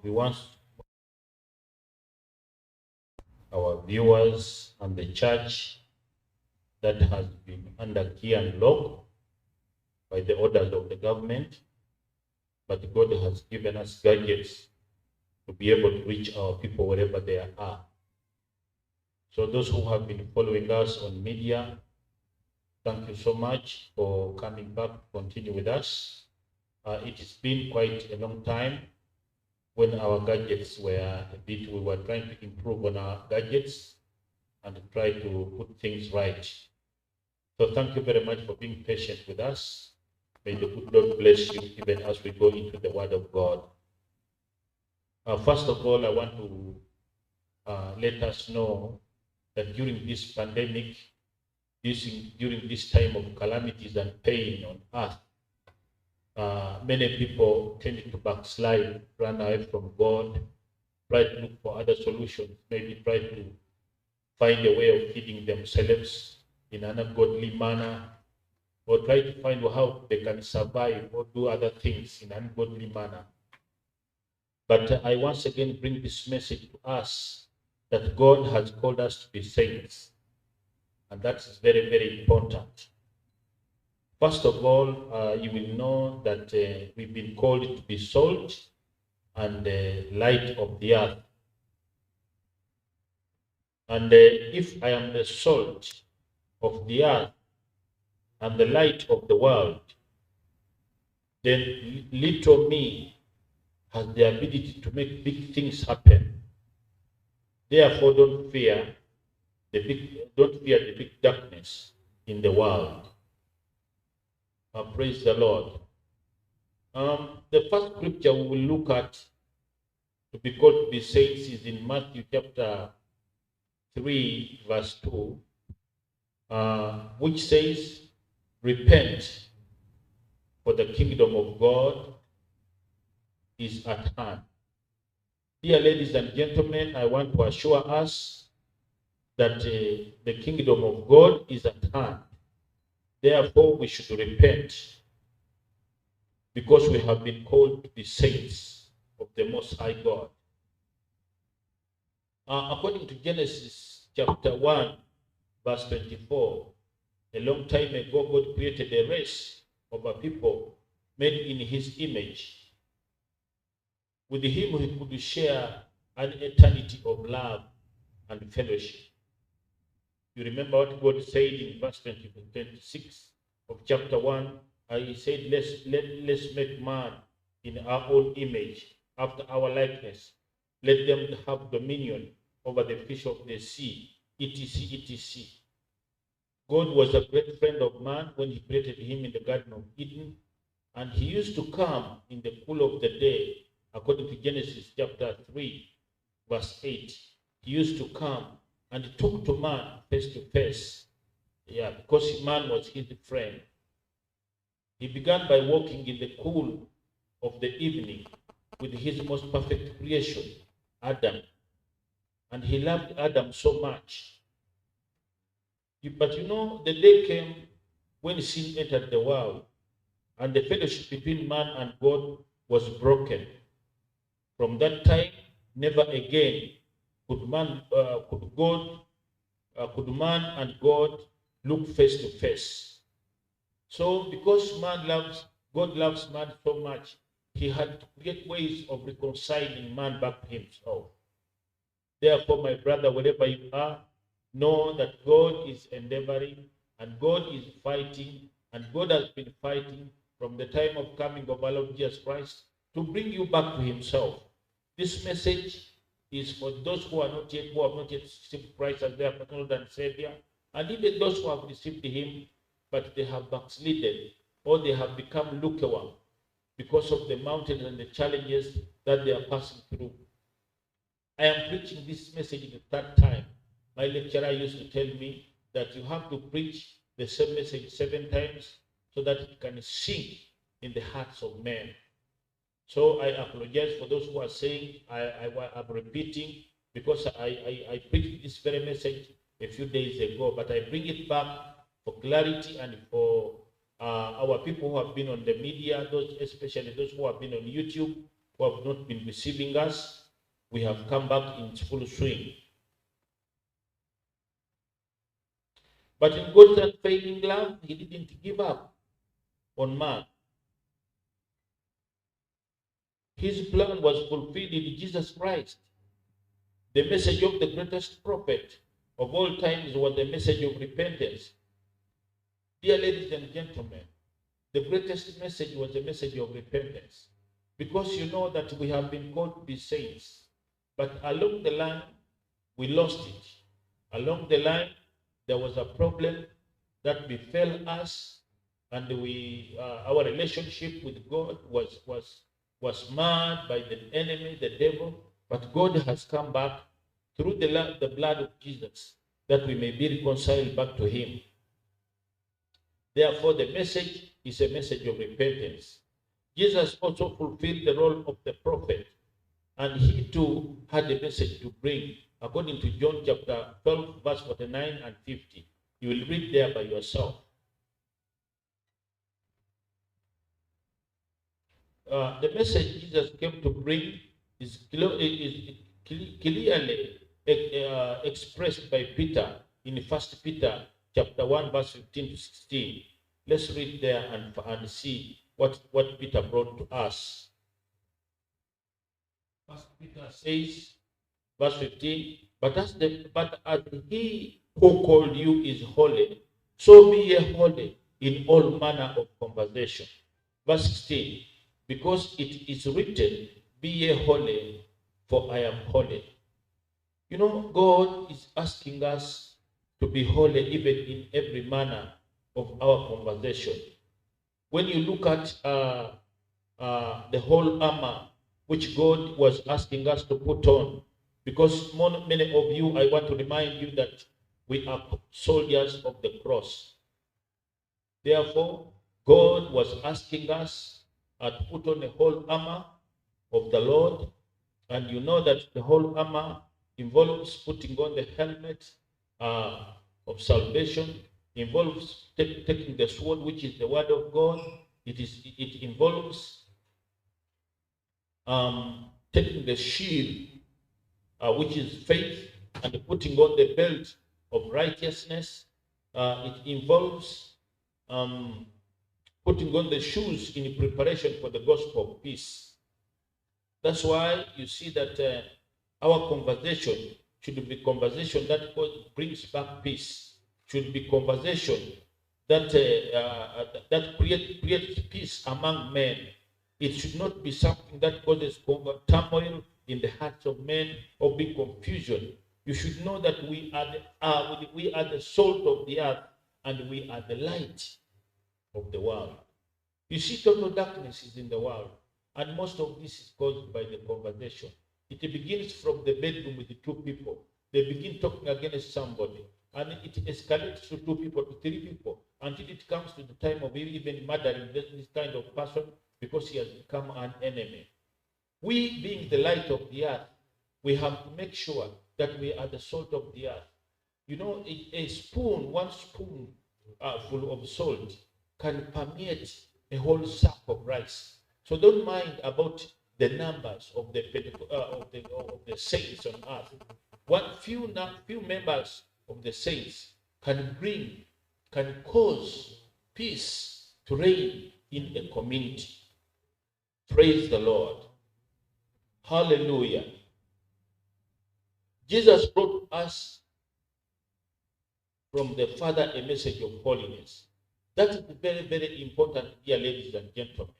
We want our viewers and the church that has been under key and lock by the orders of the government, but God has given us gadgets to be able to reach our people wherever they are. So those who have been following us on media, thank you so much for coming back to continue with us. It has been quite a long time when our gadgets were a bit, we were trying to improve on our gadgets and try to put things right. So thank you very much for being patient with us. May the good Lord bless you even as we go into the Word of God. First of all, I want to let us know that during this pandemic, during this time of calamities and pain on earth, many people tend to backslide, run away from God, try to look for other solutions, maybe try to find a way of feeding themselves in an ungodly manner, or try to find how they can survive or do other things in an ungodly manner. But I once again bring this message to us that God has called us to be saints, and that is very, very important. First of all, you will know that we've been called to be salt and light of the earth. And if I am the salt of the earth and the light of the world, then little me has the ability to make big things happen. Therefore, don't fear the big darkness in the world. Praise the Lord. The first scripture we will look at to be called to be saints is in Matthew chapter 3, verse 2, which says, repent, for the kingdom of God is at hand. Dear ladies and gentlemen, I want to assure us that the kingdom of God is at hand. Therefore, we should repent because we have been called to be saints of the Most High God. According to Genesis chapter 1, verse 24, a long time ago, God created a race of a people made in his image. With him, he could share an eternity of love and fellowship. You remember what God said in verse 26 of chapter 1? He said, let's make man in our own image, after our likeness. Let them have dominion over the fish of the sea, etc., etc. God was a great friend of man when he created him in the Garden of Eden, and he used to come in the cool of the day, according to Genesis chapter 3, verse 8. He used to come and talk to man face to face. Yeah, because man was his friend. He began by walking in the cool of the evening with his most perfect creation, Adam. And he loved Adam so much. But you know, the day came when sin entered the world, and the fellowship between man and God was broken. From that time, never again could man and God look face to face. So, because God loves man so much, he had to create ways of reconciling man back to himself. Therefore, my brother, wherever you are, know that God is endeavoring and God is fighting, and God has been fighting from the time of coming of our Lord Jesus Christ to bring you back to himself. This message is for those who have not yet received Christ as their personal Lord and Savior, and even those who have received him, but they have backslidden or they have become lukewarm because of the mountains and the challenges that they are passing through. I am preaching this message the third time. My lecturer used to tell me that you have to preach the same message 7 times so that it can sink in the hearts of men. So I apologize for those who are saying I'm repeating, because I preached this very message a few days ago, but I bring it back for clarity and for our people who have been on the media, especially those who have been on YouTube, who have not been receiving us, we have come back in full swing. But in God's unfailing love, he didn't give up on man. His plan was fulfilled in Jesus Christ. The message of the greatest prophet of all times was the message of repentance. Dear ladies and gentlemen, the greatest message was the message of repentance. Because you know that we have been called to be saints. But along the line, we lost it. Along the line, there was a problem that befell us, and our relationship with God was marred by the enemy, the devil. But God has come back through the blood of Jesus, that we may be reconciled back to him. Therefore, the message is a message of repentance. Jesus also fulfilled the role of the prophet, and he too had a message to bring, according to John chapter 12, verse 49 and 50. You will read there by yourself. The message Jesus came to bring is clearly expressed by Peter in 1 Peter chapter 1, verse 15 to 16. Let's read there and see what Peter brought to us. 1 Peter says, verse 15, but as he who called you is holy, so be ye holy in all manner of conversation. Verse 16, because it is written, be ye holy, for I am holy. You know, God is asking us to be holy even in every manner of our conversation. When you look at the whole armor which God was asking us to put on, because many of you, I want to remind you that we are soldiers of the cross. Therefore, God was asking us to put on the whole armor of the Lord, and you know that the whole armor involves putting on the helmet of salvation, involves taking the sword, which is the word of God. It involves taking the shield, which is faith, and putting on the belt of righteousness. It involves putting on the shoes in preparation for the gospel of peace. That's why you see that our conversation should be conversation that brings back peace. Should be conversation that that creates peace among men. It should not be something that causes turmoil in the hearts of men or big confusion. You should know that we are the salt of the earth, and we are the light of the world. You see, total darkness is in the world, and most of this is caused by the conversation. It begins from the bedroom with the two people. They begin talking against somebody, and it escalates to 2 people, to 3 people, until it comes to the time of even murdering this kind of person because he has become an enemy. We, being the light of the earth, we have to make sure that we are the salt of the earth. You know, a spoon, one spoon full of salt can permeate a whole sack of rice. So don't mind about the numbers of the saints on earth. Few members of the saints can cause peace to reign in a community. Praise the Lord. Hallelujah. Jesus brought us from the Father a message of holiness. That is very, very important, dear ladies and gentlemen.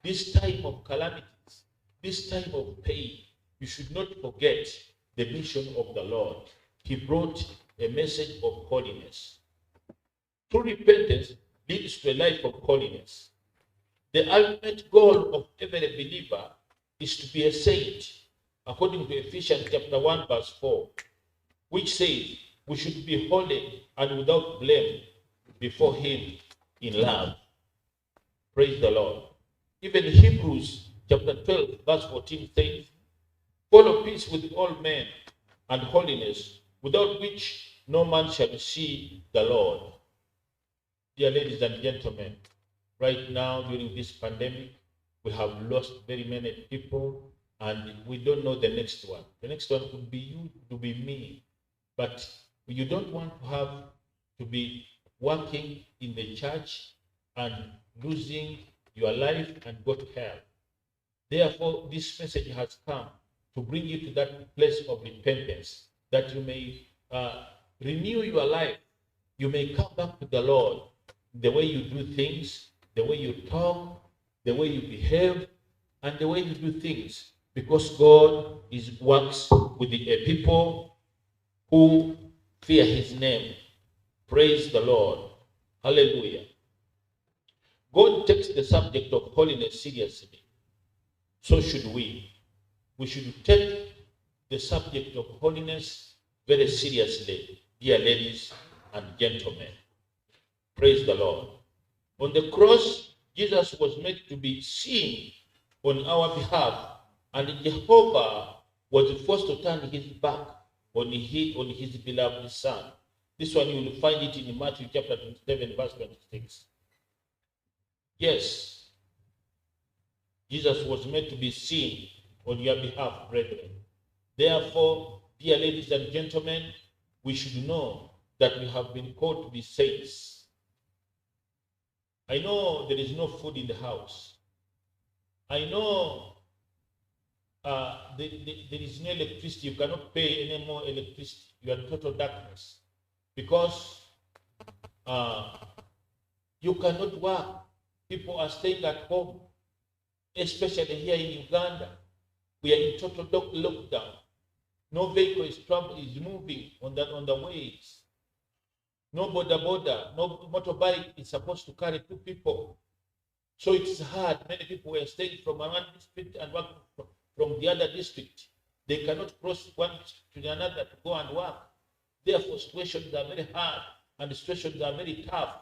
This time of calamities, this time of pain, you should not forget the mission of the Lord. He brought a message of holiness. True repentance leads to a life of holiness. The ultimate goal of every believer is to be a saint, according to Ephesians chapter 1, verse 4, which says we should be holy and without blame before him in love. Praise the Lord. Even Hebrews chapter 12, verse 14 says, follow peace with all men and holiness, without which no man shall see the Lord. Dear ladies and gentlemen, right now during this pandemic, We have lost very many people, and we don't know the next one. The next one could be you, to be me. But you don't want to have to be working in the church and losing your life and go to hell. Therefore, this message has come to bring you to that place of repentance, that you may renew your life. You may come back to the Lord. The way you do things, the way you talk, the way you behave, and the way you do things. Because God works with the people who fear his name. Praise the Lord. Hallelujah. God takes the subject of holiness seriously. So should we. We should take the subject of holiness very seriously, dear ladies and gentlemen. Praise the Lord. On the cross, Jesus was made to be seen on our behalf, and Jehovah was forced to turn his back on his beloved Son. This one you will find it in Matthew chapter 27, verse 26. Yes, Jesus was made to be seen on your behalf, brethren. Therefore, dear ladies and gentlemen, we should know that we have been called to be saints. I know there is no food in the house. I know there is no electricity. You cannot pay any more electricity. You are in total darkness. Because you cannot work. People are staying at home, especially here in Uganda. We are in total lockdown. No vehicle is moving on the ways. No border, no motorbike is supposed to carry 2 people. So it's hard. Many people were staying from one district and work from the other district. They cannot cross one to another to go and work. Therefore, situations are very hard and the situations are very tough.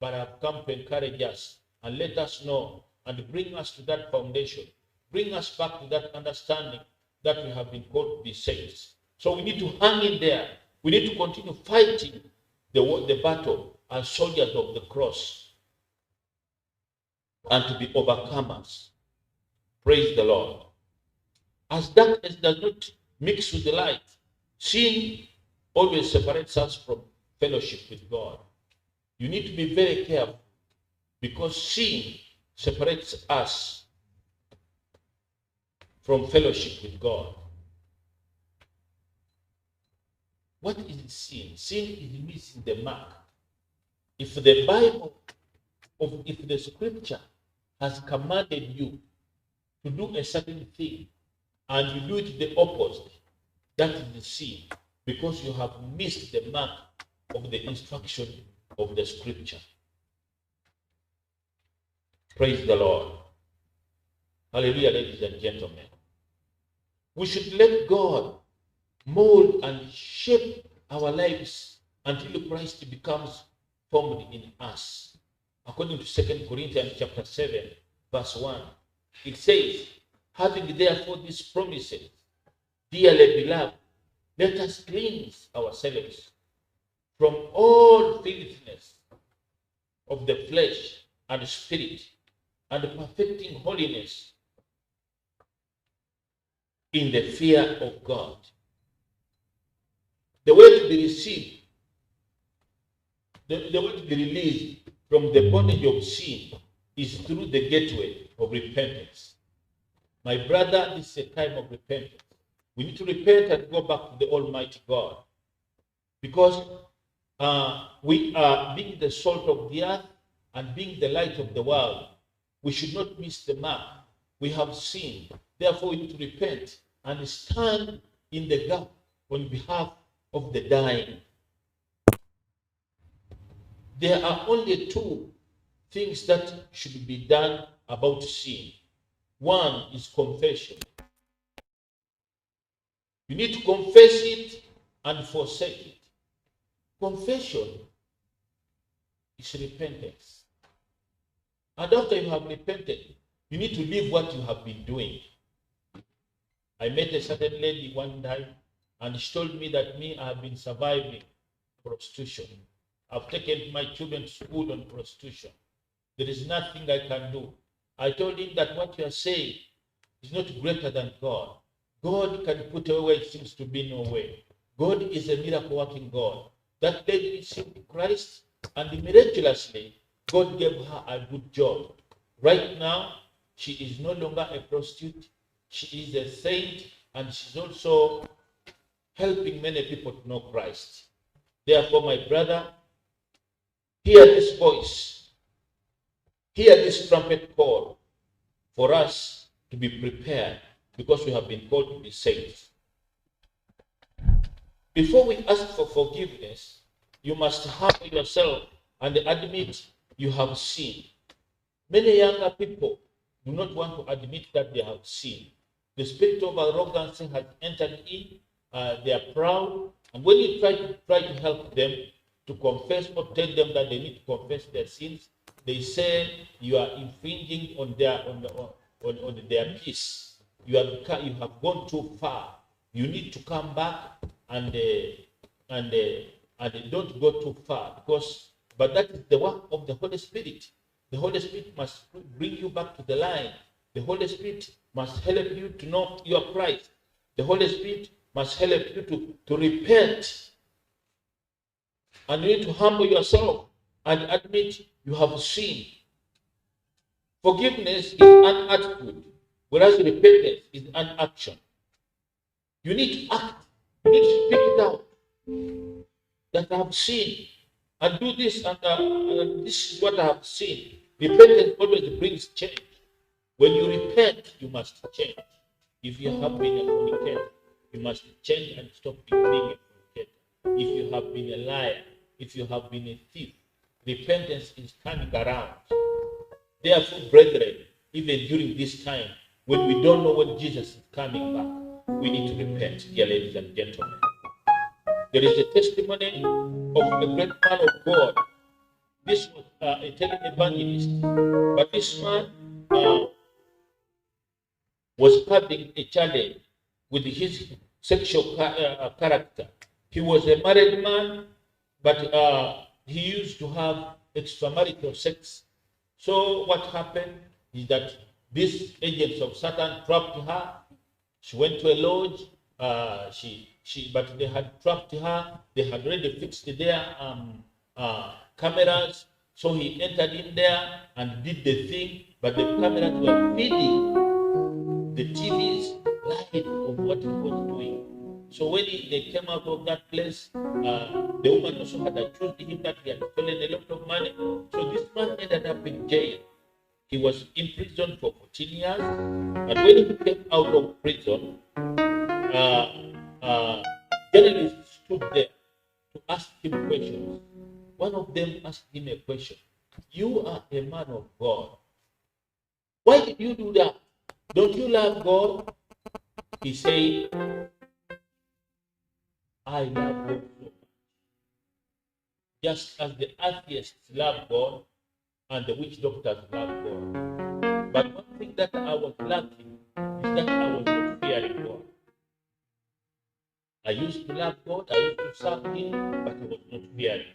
But I've come to encourage us and let us know and bring us to that foundation. Bring us back to that understanding that we have been called to be saints. So we need to hang in there. We need to continue fighting the battle as soldiers of the cross and to be overcomers. Praise the Lord. As darkness does not mix with the light, sin always separates us from fellowship with God. You need to be very careful because sin separates us from fellowship with God. What is sin? Sin is missing the mark. If the Bible, if the scripture has commanded you to do a certain thing and you do it the opposite, that is the sin, because you have missed the mark of the instruction of the scripture. Praise the Lord. Hallelujah, ladies and gentlemen. We should let God mold and shape our lives until Christ becomes formed in us. According to 2 Corinthians chapter 7, verse 1, it says, having therefore these promises, dearly beloved, let us cleanse ourselves from all filthiness of the flesh and spirit, and perfecting holiness in the fear of God. The way to be received, the way to be released from the bondage of sin is through the gateway of repentance. My brother, this is a time of repentance. We need to repent and go back to the Almighty God. Because we are being the salt of the earth and being the light of the world. We should not miss the mark. We have sinned. Therefore, we need to repent and stand in the gap on behalf of the dying. There are only 2 things that should be done about sin. One is confession. You need to confess it and forsake it. Confession is repentance. And after you have repented, you need to leave what you have been doing. I met a certain lady one time, and she told me that I have been surviving prostitution. I've taken my children to school on prostitution. There is nothing I can do. I told him that what you are saying is not greater than God. God can put away where it seems to be no way. God is a miracle working God. That lady received Christ, and miraculously, God gave her a good job. Right now, she is no longer a prostitute. She is a saint, and she's also helping many people to know Christ. Therefore, my brother, hear this voice, hear this trumpet call for us to be prepared, because we have been called to be saints. Before we ask for forgiveness, you must humble yourself and admit you have sinned. Many younger people do not want to admit that they have sinned. The spirit of arrogance has entered in. They are proud, and when you try to help them to confess or tell them that they need to confess their sins, they say you are infringing on their peace. You have gone too far. You need to come back and don't go too far, but that is the work of the Holy Spirit. The Holy Spirit must bring you back to the line. The Holy Spirit must help you to know your Christ. The Holy Spirit must help you to repent. And you need to humble yourself and admit you have sinned. Forgiveness is an attitude, whereas repentance is an action. You need to act. You need to speak it out. That I have sinned, and do this, and this is what I have seen. Repentance always brings change. When you repent, you must change. If you have been a fornicator, you must change and stop being a fornicator. If you have been a liar, if you have been a thief, repentance is coming around. Therefore, brethren, even during this time, when we don't know when Jesus is coming back, we need to repent, dear ladies and gentlemen. There is a testimony of a great man of God. This was a tele-evangelist, but this man was having a challenge with his sexual character. He was a married man, but he used to have extramarital sex. So what happened is that these agents of Satan trapped her. She went to a lodge. But they had trapped her. They had already fixed their cameras. So he entered in there and did the thing. But the cameras were feeding the TV's light of what he was doing. So when they came out of that place, the woman also had accused him that he had stolen a lot of money. So this man ended up in jail. He was in prison for 14 years. And when he came out of prison, journalists stood there to ask him questions. One of them asked him a question. You are a man of God. Why did you do that? Don't you love God? He said, I love God so much. Just as the atheists love God and the witch doctors love God. But one thing that I was lacking is that I was not fearing God. I used to love God, I used to serve Him, but I was not fearing.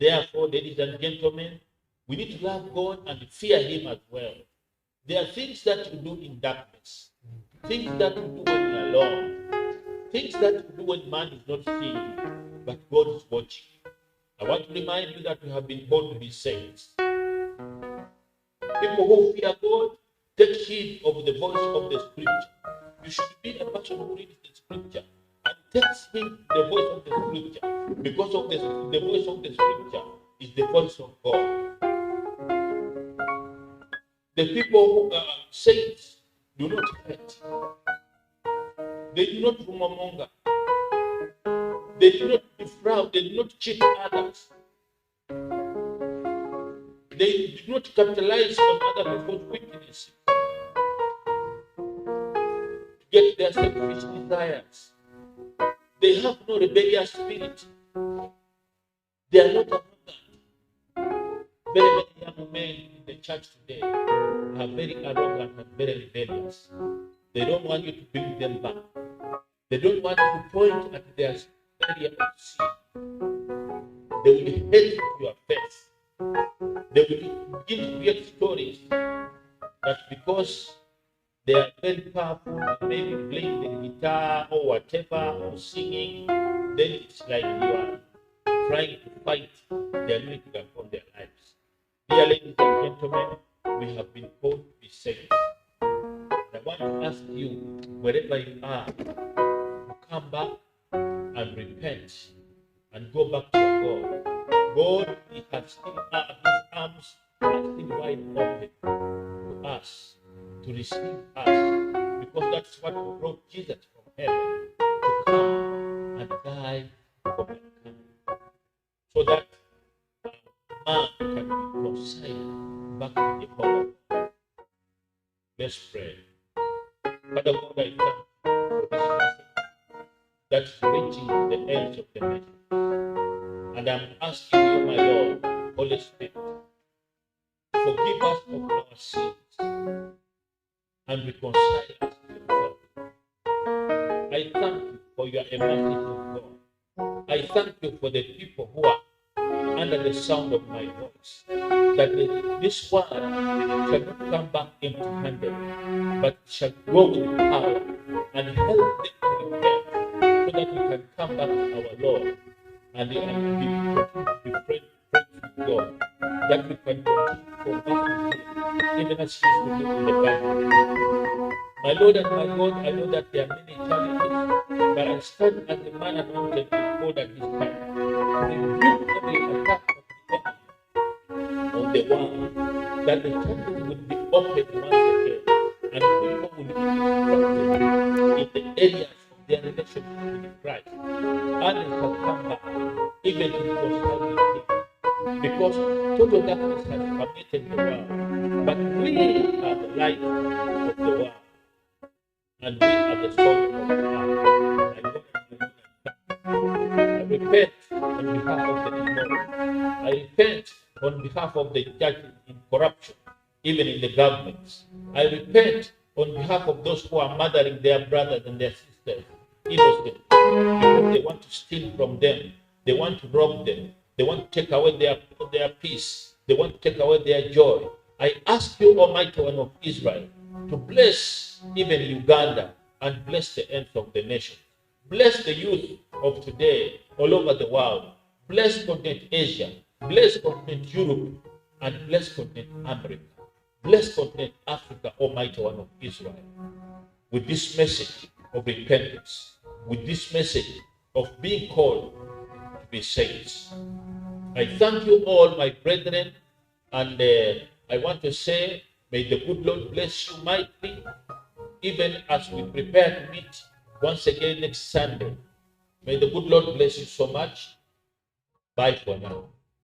Therefore, ladies and gentlemen, we need to love God and fear Him as well. There are things that you do in darkness, things that you do when you're alone, things that you do when man is not seeing you, but God is watching. I want to remind you that we have been called to be saints. People who fear God take heed of the voice of the Scripture. You should be a person who reads the Scripture and takes heed the voice of the Scripture, because of the voice of the Scripture is the voice of God. The people who are saints do not hate. They do not rumomonger. They do not defraud. They do not cheat others. They do not capitalize on other people's weaknesses to get their selfish desires. They have no rebellious spirit. They are not arrogant. Very many young men in the church today are very arrogant and very rebellious. They don't want you to bring them back. They don't want you to point at their area of sin. They will hate your face. They will begin to create stories that because they are very powerful, maybe playing the guitar or whatever, or singing, then it's like you are trying to fight the anointing upon their lives. Dear ladies and gentlemen, we have been called to be saints. And I want to ask you, wherever you are, to come back and repent and go back to your God. God, He has still His arms are still wide open to us, to receive us, because that's what brought Jesus from heaven to come and die for mankind, so that man can be reconciled back to the whole. Let's pray. Father God, I thank you for this message that's reaching the ends of the nation. And I'm asking you, my Lord, Holy Spirit, forgive us of our sins and reconcile us to yourself. I thank you for your merciful God. I thank you for the people who are under the sound of my voice, that this word shall not come back empty-handed, but shall go with power and help them to repent, so that we can come back to our Lord and be friends with God, that we can continue to with Him, even as He used to live in the garden. My Lord and my God, I know that there are many challenges, but I stand as the man anointed with God at this time to rebuke every attack of the world, that the churches will be open once again, and people will be instructed in the areas of their relationship with Christ, and they shall come back, even to reconcile with Him, because total darkness has permeated the world, but we are the light of the world, and we are the salt of the earth. I repent on behalf of the immoral. I repent on behalf of the judges in corruption, even in the governments. I repent on behalf of those who are murdering their brothers and their sisters innocently, because they want to steal from them. They want to rob them. They want to take away their peace. They want to take away their joy. I ask you, Almighty One of Israel, to bless even Uganda and bless the ends of the nation. Bless the youth of today all over the world. Bless continent Asia. Bless continent Europe. And bless continent America. Bless continent Africa, Almighty One of Israel. With this message of repentance, with this message of being called to be saints. I thank you all, my brethren, and I want to say, may the good Lord bless you mightily, even as we prepare to meet once again next Sunday. May the good Lord bless you so much. Bye for now.